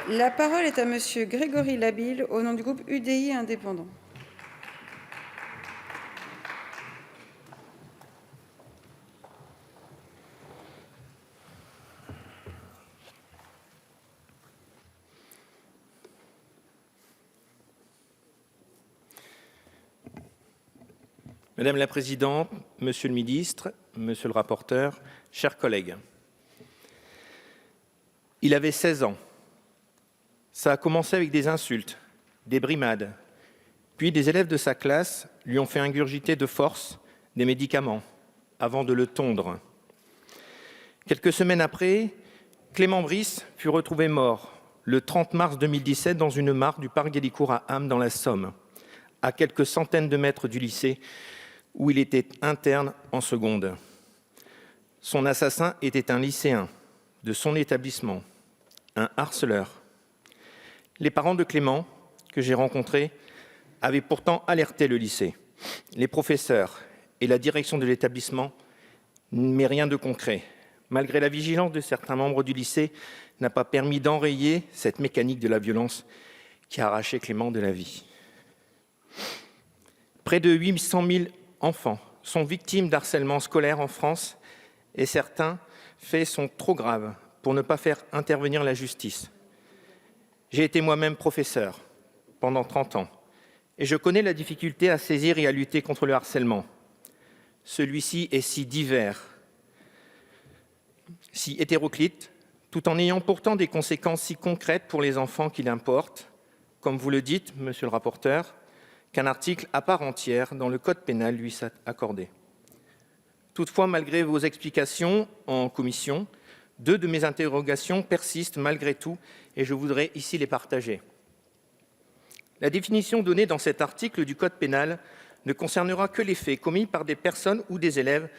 La parole est à Monsieur Grégory Labille, au nom du groupe UDI indépendant. Madame la Présidente, Monsieur le Ministre, Monsieur le rapporteur, chers collègues. Il avait 16 ans. Ça a commencé avec des insultes, des brimades. Puis des élèves de sa classe lui ont fait ingurgiter de force des médicaments avant de le tondre. Quelques semaines après, Clément Brice fut retrouvé mort le 30 mars 2017 dans une mare du parc Guélicourt à Ham dans la Somme, à quelques centaines de mètres du lycée où il était interne en seconde. Son assassin était un lycéen de son établissement, un harceleur. Les parents de Clément, que j'ai rencontrés, avaient pourtant alerté le lycée, les professeurs et la direction de l'établissement, mais rien de concret. Malgré la vigilance de certains membres du lycée, n'a pas permis d'enrayer cette mécanique de la violence qui a arraché Clément de la vie. Près de 800 000 enfants sont victimes d'harcèlement scolaire en France et certains faits sont trop graves pour ne pas faire intervenir la justice. J'ai été moi-même professeur pendant 30 ans et je connais la difficulté à saisir et à lutter contre le harcèlement. Celui-ci est si divers, si hétéroclite, tout en ayant pourtant des conséquences si concrètes pour les enfants qu'il importe, comme vous le dites, monsieur le rapporteur, qu'un article à part entière dans le Code pénal lui s'est accordé. Toutefois, malgré vos explications en commission, 2 de mes interrogations persistent malgré tout et je voudrais ici les partager. La définition donnée dans cet article du Code pénal ne concernera que les faits commis par des personnes ou des élèves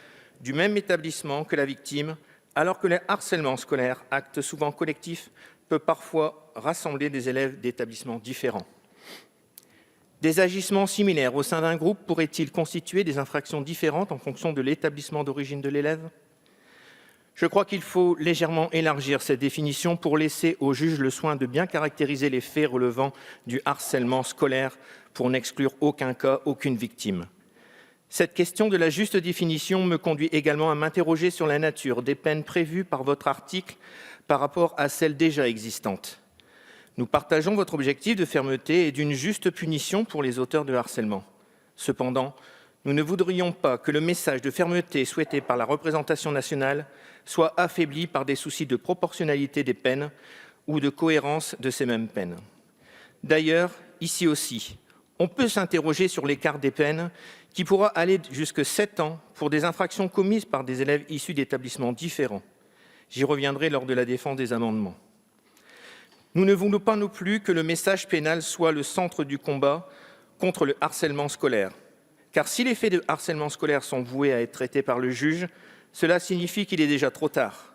du même établissement que la victime, alors que le harcèlement scolaire, acte souvent collectif, peut parfois rassembler des élèves d'établissements différents. Des agissements similaires au sein d'un groupe pourraient-ils constituer des infractions différentes en fonction de l'établissement d'origine de l'élève ? Je crois qu'il faut légèrement élargir cette définition pour laisser au juge le soin de bien caractériser les faits relevant du harcèlement scolaire pour n'exclure aucun cas, aucune victime. Cette question de la juste définition me conduit également à m'interroger sur la nature des peines prévues par votre article par rapport à celles déjà existantes. Nous partageons votre objectif de fermeté et d'une juste punition pour les auteurs de harcèlement. Cependant, nous ne voudrions pas que le message de fermeté souhaité par la représentation nationale soit affaibli par des soucis de proportionnalité des peines ou de cohérence de ces mêmes peines. D'ailleurs, ici aussi, on peut s'interroger sur l'écart des peines qui pourra aller jusqu'à 7 ans pour des infractions commises par des élèves issus d'établissements différents. J'y reviendrai lors de la défense des amendements. Nous ne voulons pas non plus que le message pénal soit le centre du combat contre le harcèlement scolaire. Car si les faits de harcèlement scolaire sont voués à être traités par le juge, cela signifie qu'il est déjà trop tard.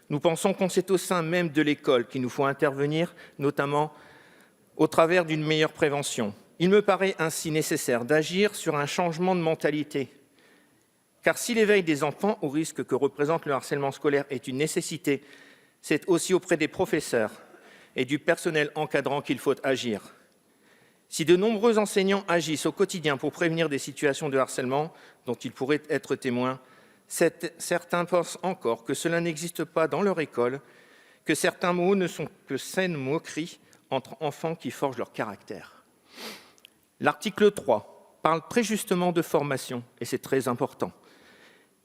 Nous pensons qu'on c'est au sein même de l'école qu'il nous faut intervenir, notamment au travers d'une meilleure prévention. Il me paraît ainsi nécessaire d'agir sur un changement de mentalité. Car si l'éveil des enfants au risque que représente le harcèlement scolaire est une nécessité, c'est aussi auprès des professeurs et du personnel encadrant qu'il faut agir. Si de nombreux enseignants agissent au quotidien pour prévenir des situations de harcèlement dont ils pourraient être témoins, certains pensent encore que cela n'existe pas dans leur école, que certains mots ne sont que saines moqueries entre enfants qui forgent leur caractère. L'article 3 parle très justement de formation, et c'est très important.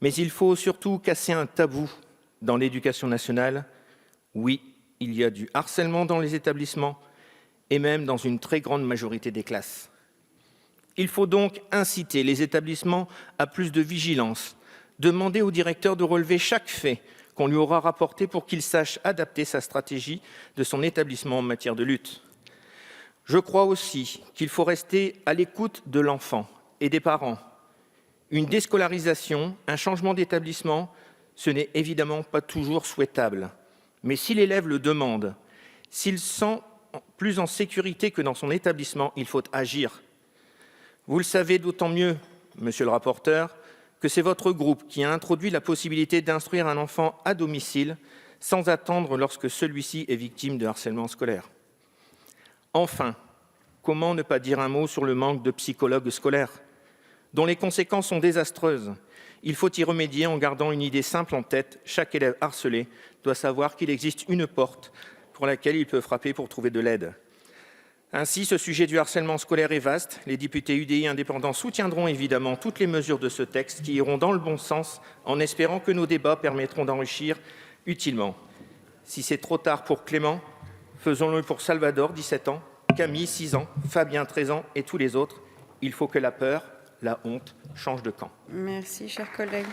Mais il faut surtout casser un tabou dans l'éducation nationale. Oui, il y a du harcèlement dans les établissements et même dans une très grande majorité des classes. Il faut donc inciter les établissements à plus de vigilance, demander au directeur de relever chaque fait qu'on lui aura rapporté pour qu'il sache adapter sa stratégie de son établissement en matière de lutte. Je crois aussi qu'il faut rester à l'écoute de l'enfant et des parents. Une déscolarisation, un changement d'établissement, ce n'est évidemment pas toujours souhaitable. Mais si l'élève le demande, s'il sent plus en sécurité que dans son établissement, il faut agir. Vous le savez d'autant mieux, monsieur le rapporteur, que c'est votre groupe qui a introduit la possibilité d'instruire un enfant à domicile sans attendre lorsque celui-ci est victime de harcèlement scolaire. Enfin, comment ne pas dire un mot sur le manque de psychologues scolaires, dont les conséquences sont désastreuses. Il faut y remédier en gardant une idée simple en tête. Chaque élève harcelé doit savoir qu'il existe une porte pour laquelle il peut frapper pour trouver de l'aide. Ainsi, ce sujet du harcèlement scolaire est vaste. Les députés UDI indépendants soutiendront évidemment toutes les mesures de ce texte qui iront dans le bon sens, en espérant que nos débats permettront d'enrichir utilement. Si c'est trop tard pour Clément, faisons-le pour Salvador, 17 ans, Camille, 6 ans, Fabien, 13 ans et tous les autres. Il faut que la peur, la honte changent de camp. Merci, cher collègue.